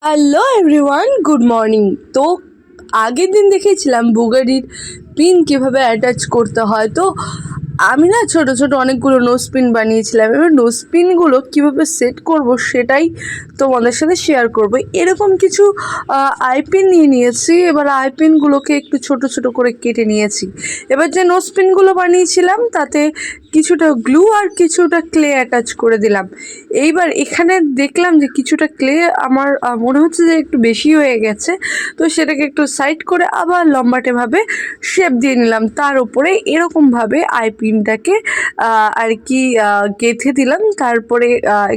Hello everyone, good morning. তো আগের দিন দেখেছিলাম বুগারির পিন কিভাবে অ্যাটাচ করতে হয়। তো আমি না ছোট ছোট অনেকগুলো নোজ পিন বানিয়েছিলাম। এবার নোজ পিনগুলো কীভাবে সেট করব সেটাই তোমাদের সাথে শেয়ার করব। এরকম কিছু আই পিন নিয়ে নিয়েছি। এবার আই পিনগুলোকে একটু ছোট ছোট করে কেটে নিয়েছি। এবার যে নোজ পিনগুলো বানিয়েছিলাম তাতে কিছুটা গ্লু আর কিছুটা ক্লে অ্যাটাচ করে দিলাম। এইবার এখানে দেখলাম যে কিছুটা ক্লে আমার মনে হচ্ছে যে একটু বেশি হয়ে গেছে, তো সেটাকে একটু সাইড করে আবার লম্বাটেভাবে শেপ দিয়ে নিলাম। তার উপরে এরকমভাবে আই পিনটাকে আর কি গেঁথে দিলাম। তারপরে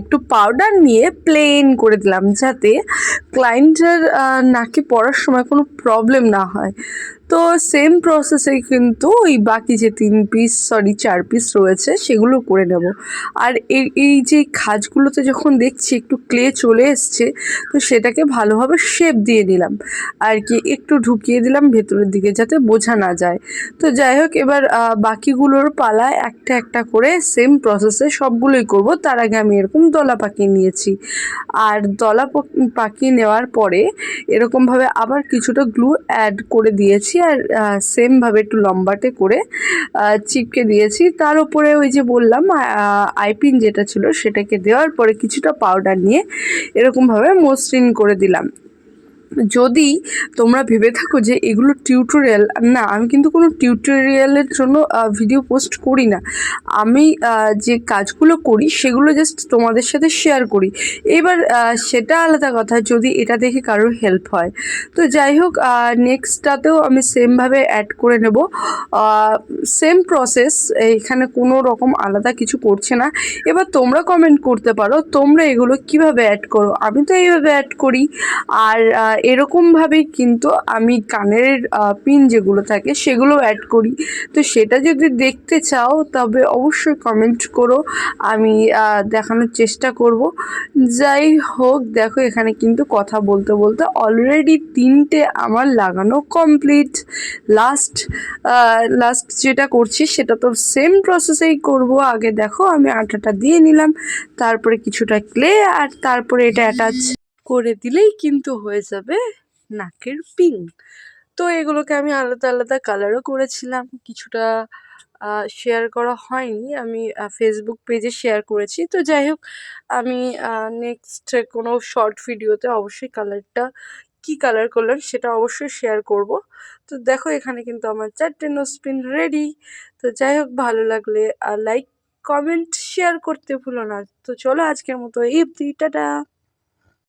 একটু পাউডার নিয়ে প্লেন করে দিলাম যাতে ক্লায়েন্টের নাকে পড়ার সময় কোনো প্রবলেম না হয়। তো সেম প্রসেসে কিন্তু ওই বাকি যে 4 পিস রয়েছে সেগুলো করে নেব। আর এই যে খাঁজগুলোতে যখন দেখছি একটু ক্লে চলে এসছে, তো সেটাকে ভালোভাবে শেপ দিয়ে নিলাম আর কি, একটু ঢুকিয়ে দিলাম ভেতরের দিকে যাতে বোঝা না যায়। তো যাই হোক, এবার বাকিগুলোর পালা একটা একটা করে সেম প্রসেসে সবগুলোই করব। তার আগে আমি এরকম দলা পাকিয়ে নিয়েছি, আর দলা পাকিয়ে নেওয়ার পরে এরকমভাবে আবার কিছুটা গ্লু অ্যাড করে দিয়েছি আর সেমভাবে একটু লম্বাটে করে চিপকে দিয়েছি। তার উপরে ওই যে বললাম আইপিন যেটা ছিল সেটাকে দেওয়ার পরে কিছুটা পাউডার নিয়ে এরকমভাবে মসৃণ করে দিলাম। যদি তোমরা ভেবে থাকো যে এগুলো টিউটোরিয়াল, না, আমি কিন্তু কোনো টিউটোরিয়ালের জন্য ভিডিও পোস্ট করি না। আমি যে কাজগুলো করি সেগুলো জাস্ট তোমাদের সাথে শেয়ার করি। এবার সেটা আলাদা কথা যদি এটা দেখে কারোর হেল্প হয়। তো যাই হোক, নেক্সটটাতেও আমি সেমভাবে অ্যাড করে নেব। সেম প্রসেস, এখানে কোনো রকম আলাদা কিছু করছে না। এবার তোমরা কমেন্ট করতে পারো তোমরা এগুলো কিভাবে অ্যাড করো। আমি তো এইভাবে অ্যাড করি। আর এরকমভাবেই কিন্তু আমি কানের পিন যেগুলো থাকে সেগুলো অ্যাড করি। তো সেটা যদি দেখতে চাও তবে অবশ্যই কমেন্ট করো, আমি দেখানোর চেষ্টা করব। যাই হোক, দেখো এখানে কিন্তু কথা বলতে বলতে অলরেডি 3টে আমার লাগানো কমপ্লিট। লাস্ট যেটা করছি সেটা তো সেম প্রসেসেই করব। আগে দেখো আমি আটাটা দিয়ে নিলাম, তারপরে কিছুটা ক্লে, আর তারপরে এটা অ্যাটাচ করে দিলেই কিন্তু হয়ে যাবে নাকের পিন। তো এগুলোকে আমি আলাদা আলাদা কালারও করেছিলাম, কিছুটা শেয়ার করা হয়নি, আমি ফেসবুক পেজে শেয়ার করেছি। তো যাই হোক, আমি নেক্সট কোনো শর্ট ভিডিওতে অবশ্যই কালারটা কী কালার করলাম সেটা অবশ্যই শেয়ার করব। তো দেখো এখানে কিন্তু আমার 4টে নোজ পিন রেডি। তো যাই হোক, ভালো লাগলে লাইক, কমেন্ট, শেয়ার করতে ভুলো না। তো চলো আজকের মতো এই অবধি, টাটা।